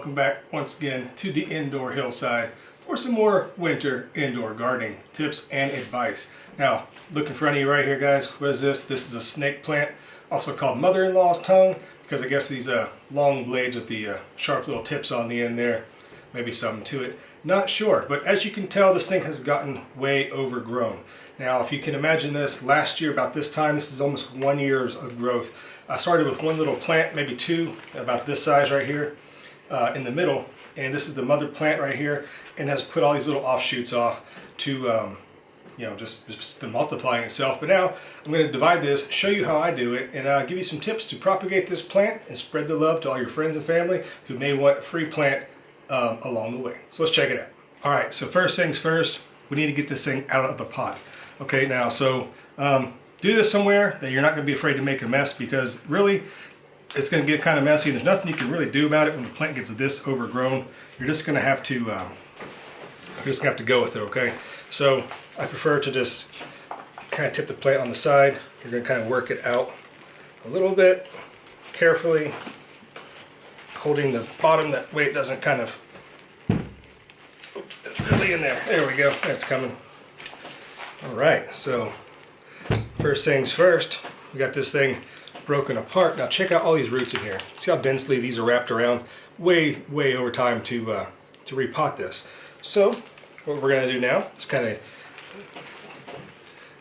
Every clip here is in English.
welcome back once again to the indoor hillside for some more winter indoor gardening tips and advice. Now, look in front of you right here, guys. What is this? This is a snake plant, also called mother-in-law's tongue, because I guess these long blades with the sharp little tips on the end there, maybe something to it. Not sure, but as you can tell, this thing has gotten way overgrown. Now, if you can imagine this, last year about this time, this is almost 1 year of growth. I started with one little plant, maybe two, about this size right here in the middle, and this is the mother plant right here, and has put all these little offshoots off to just been multiplying itself. But now I'm going to divide this, show you how I do it, and give you some tips to propagate this plant and spread the love to all your friends and family who may want a free plant along the way. So let's check it out. All right, so first things first, we need to get this thing out of the pot. Okay, now so do this somewhere that you're not going to be afraid to make a mess, because really it's going to get kind of messy and there's nothing you can really do about it when the plant gets this overgrown. You're just going to have to go with it. Okay, so I prefer to just kind of tip the plant on the side. You're going to kind of work it out a little bit carefully, holding the bottom, that way it doesn't kind of, it's really in there. There we go, that's coming. All right, so first things first, we got this thing broken apart. Now check out all these roots in here. See how densely these are wrapped around? Way over time to repot this. So what we're gonna do now is kind of,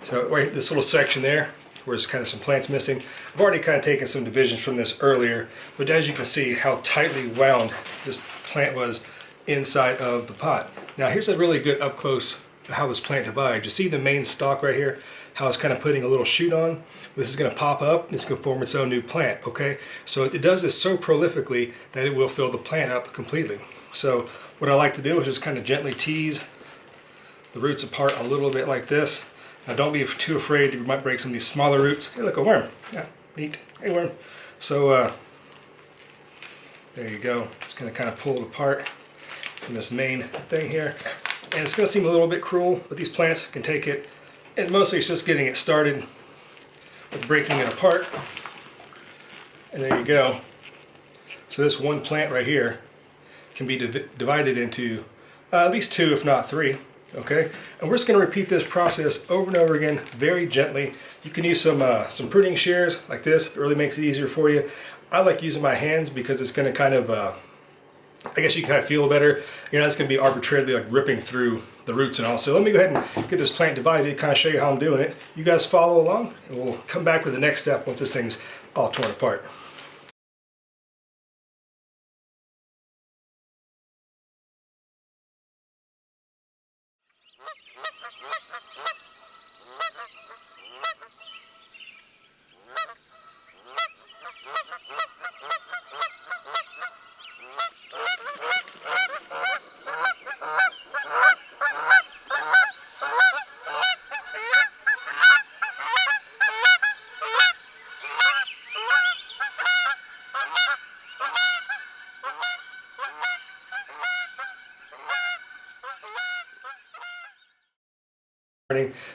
so right this little section there where there's kind of some plants missing, I've already kind of taken some divisions from this earlier, but as you can see how tightly wound this plant was inside of the pot. Now here's a really good up close how this plant divides. You see the main stalk right here, how it's kind of putting a little shoot on. This is going to pop up and it's going to form its own new plant. Okay, so it does this so prolifically that it will fill the plant up completely. So what I like to do is just kind of gently tease the roots apart a little bit like this. Now don't be too afraid, you might break some of these smaller roots. Hey, look, a worm. Yeah, neat. Hey, worm. So there you go. It's going to kind of pull it apart from this main thing here. And it's going to seem a little bit cruel, but these plants can take it. And mostly it's just getting it started with breaking it apart. And there you go. So this one plant right here can be divided into at least two, if not three. Okay, and we're just going to repeat this process over and over again, very gently. You can use some pruning shears like this. It really makes it easier for you. I like using my hands because it's going to kind of I guess you kind of feel better. You're not just going to be arbitrarily like ripping through the roots and all. So let me go ahead and get this plant divided, kind of show you how I'm doing it. You guys follow along, and we'll come back with the next step once this thing's all torn apart.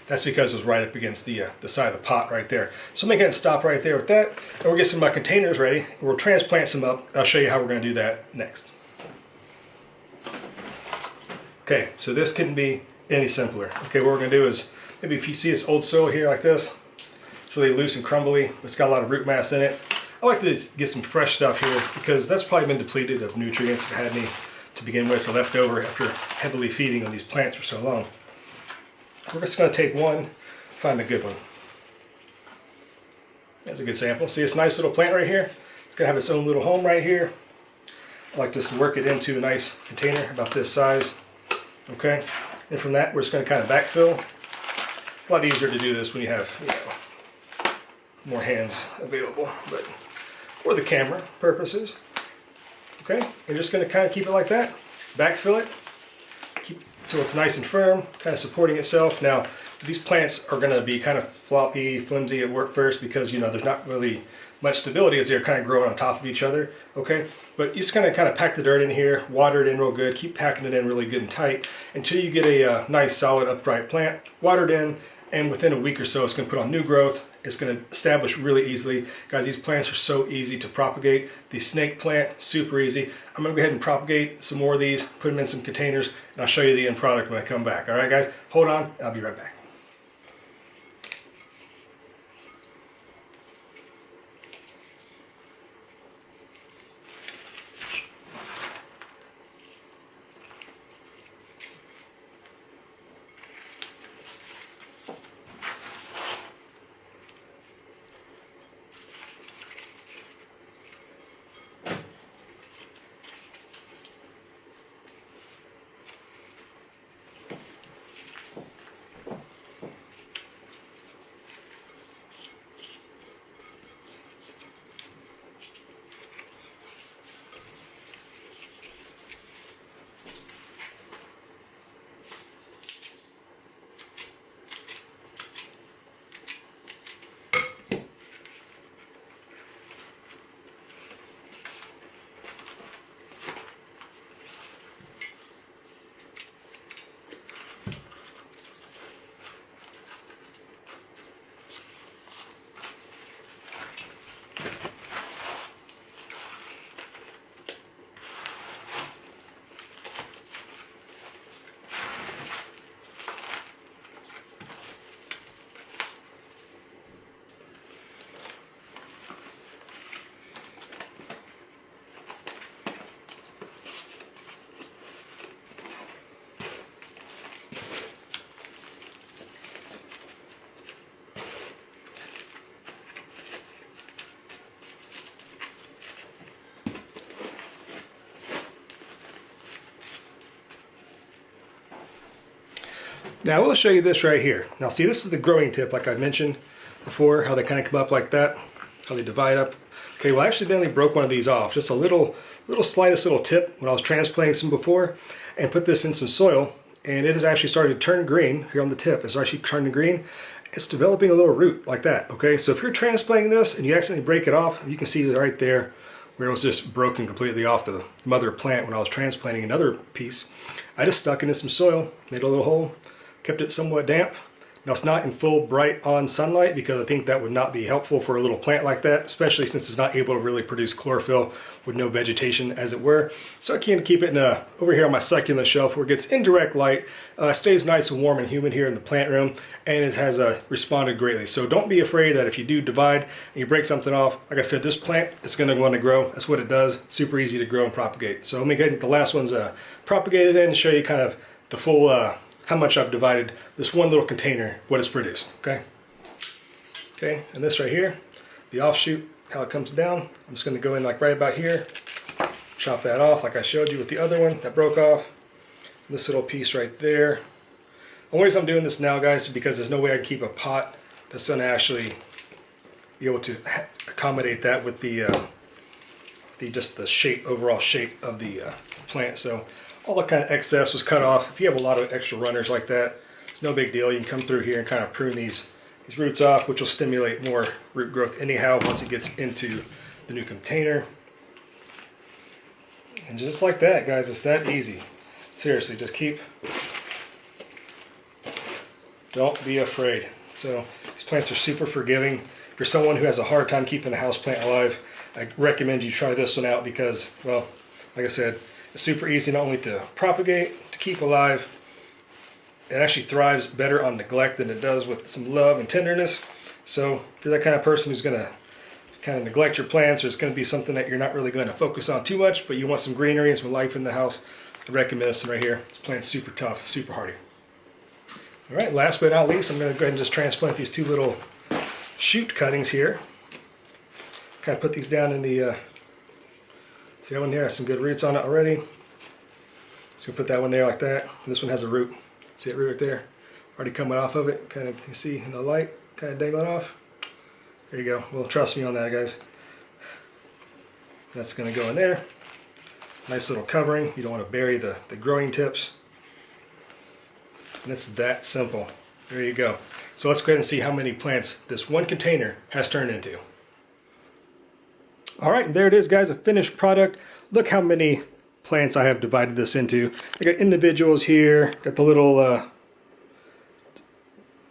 That's because it was right up against the side of the pot right there. So I'm going to stop right there with that, and we'll get some containers ready. We'll transplant some up, and I'll show you how we're going to do that next. Okay, so this couldn't be any simpler. Okay, what we're going to do is, maybe if you see this old soil here like this, it's really loose and crumbly, it's got a lot of root mass in it. I like to get some fresh stuff here because that's probably been depleted of nutrients if it had any to begin with, or left over after heavily feeding on these plants for so long. We're just going to take one, find a good one. That's a good sample. See this nice little plant right here? It's going to have its own little home right here. I like just to work it into a nice container about this size. Okay, and from that we're just going to kind of backfill. It's a lot easier to do this when you have more hands available, but for the camera purposes. Okay, you're just going to kind of keep it like that, backfill it, keep so it's nice and firm, kind of supporting itself. Now, these plants are going to be kind of floppy, flimsy at work first because, there's not really much stability as they're kind of growing on top of each other, okay? But you're just going to kind of pack the dirt in here, water it in real good, keep packing it in really good and tight until you get a nice, solid, upright plant. Water it in, and within a week or so, it's going to put on new growth It's going to establish really easily. Guys, these plants are so easy to propagate. The snake plant, super easy. I'm going to go ahead and propagate some more of these, put them in some containers, and I'll show you the end product when I come back. All right, guys, hold on, I'll be right back. Now I will show you this right here. Now see, this is the growing tip like I mentioned before, how they kind of come up like that, how they divide up. Okay, well I accidentally broke one of these off, just a little slightest little tip when I was transplanting some before, and put this in some soil, and it has actually started to turn green here on the tip. It's actually turning green. It's developing a little root like that, okay? So if you're transplanting this and you accidentally break it off, you can see right there where it was just broken completely off the mother plant when I was transplanting another piece. I just stuck it in some soil, made a little hole, kept it somewhat damp. Now it's not in full bright on sunlight because I think that would not be helpful for a little plant like that, especially since it's not able to really produce chlorophyll with no vegetation as it were. So I can keep it in over here on my succulent shelf where it gets indirect light, stays nice and warm and humid here in the plant room, and it has responded greatly. So don't be afraid that if you do divide and you break something off, like I said, this plant is going to want to grow. That's what it does. Super easy to grow and propagate. So let me get the last ones propagated in and show you kind of the full how much I've divided this one little container, what it's produced, okay? Okay, and this right here, the offshoot, how it comes down, I'm just gonna go in like right about here, chop that off like I showed you with the other one that broke off. This little piece right there. The only reason I'm doing this now, guys, is because there's no way I can keep a pot that's gonna actually be able to accommodate that with the just the shape, overall shape of the plant. So all the kind of excess was cut off. If you have a lot of extra runners like that, it's no big deal. You can come through here and kind of prune these roots off, which will stimulate more root growth anyhow once it gets into the new container. And just like that, guys, it's that easy. Seriously, just don't be afraid. So these plants are super forgiving. If you're someone who has a hard time keeping a house plant alive, I recommend you try this one out because, well, like I said, it's super easy not only to propagate, to keep alive. It actually thrives better on neglect than it does with some love and tenderness. So if you're that kind of person who's going to kind of neglect your plants, or it's going to be something that you're not really going to focus on too much, but you want some greenery and some life in the house, I recommend this one right here. This plant's super tough, super hardy. All right, last but not least, I'm going to go ahead and just transplant these two little shoot cuttings here. Kind of put these down in the see that one there has some good roots on it already. So put that one there like that. And this one has a root. See that root right there? Already coming off of it. Kind of, you see in the light, kind of dangling off. There you go. Well, trust me on that, guys. That's going to go in there. Nice little covering. You don't want to bury the growing tips. And it's that simple. There you go. So let's go ahead and see how many plants this one container has turned into. All right, there it is, guys, a finished product. Look how many plants I have divided this into. I got individuals here, got the little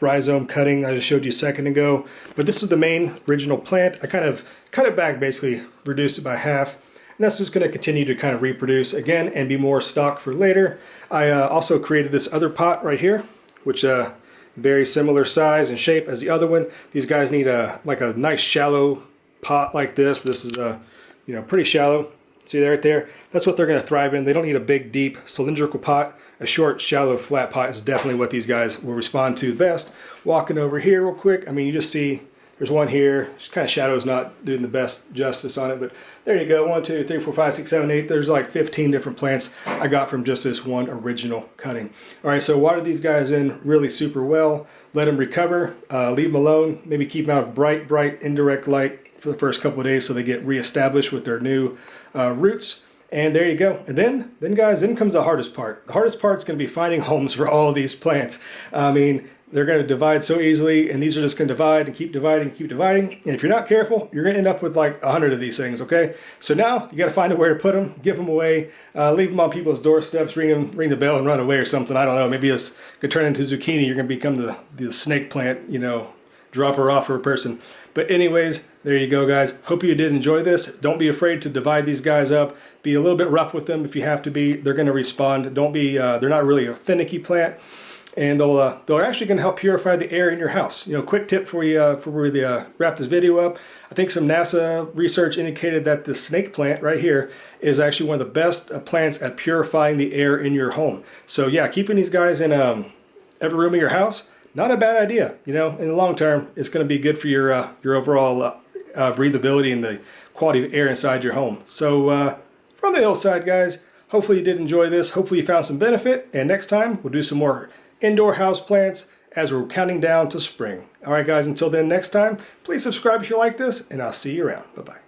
rhizome cutting I just showed you a second ago. But this is the main original plant. I kind of cut it back, basically reduced it by half. And that's just going to continue to kind of reproduce again and be more stock for later. I also created this other pot right here, which very similar size and shape as the other one. These guys need like a nice shallow pot like this. This is pretty shallow. See right there? That's what they're going to thrive in. They don't need a big, deep cylindrical pot. A short, shallow, flat pot is definitely what these guys will respond to best. Walking over here real quick, I mean, you just see there's one here. It's kind of shadow's not doing the best justice on it, but there you go. 1, 2, 3, 4, 5, 6, 7, 8. There's like 15 different plants I got from just this one original cutting. All right, so water these guys in really super well. Let them recover. Leave them alone. Maybe keep them out of bright indirect light for the first couple of days so they get reestablished with their new roots. And there you go. And then guys, then comes the hardest part. The hardest part is going to be finding homes for all of these plants. I mean, they're going to divide so easily, and these are just going to divide and keep dividing and keep dividing. And if you're not careful, you're going to end up with like 100 of these things, okay? So now you got to find a way to put them, give them away, leave them on people's doorsteps, ring the bell and run away or something. I don't know. Maybe this could turn into zucchini. You're going to become the snake plant, dropper offer person. But anyways, there you go, guys. Hope you did enjoy this. Don't be afraid to divide these guys up. Be a little bit rough with them if you have to be. They're going to respond. Don't be. They're not really a finicky plant, and they're actually going to help purify the air in your house. Quick tip for you before we wrap this video up. I think some NASA research indicated that the snake plant right here is actually one of the best plants at purifying the air in your home. So yeah, keeping these guys in every room of your house. Not a bad idea, in the long term. It's going to be good for your overall breathability and the quality of air inside your home. So from the Hillside, guys, hopefully you did enjoy this. Hopefully you found some benefit. And next time, we'll do some more indoor house plants as we're counting down to spring. All right, guys, until then, next time, please subscribe if you like this, and I'll see you around. Bye-bye.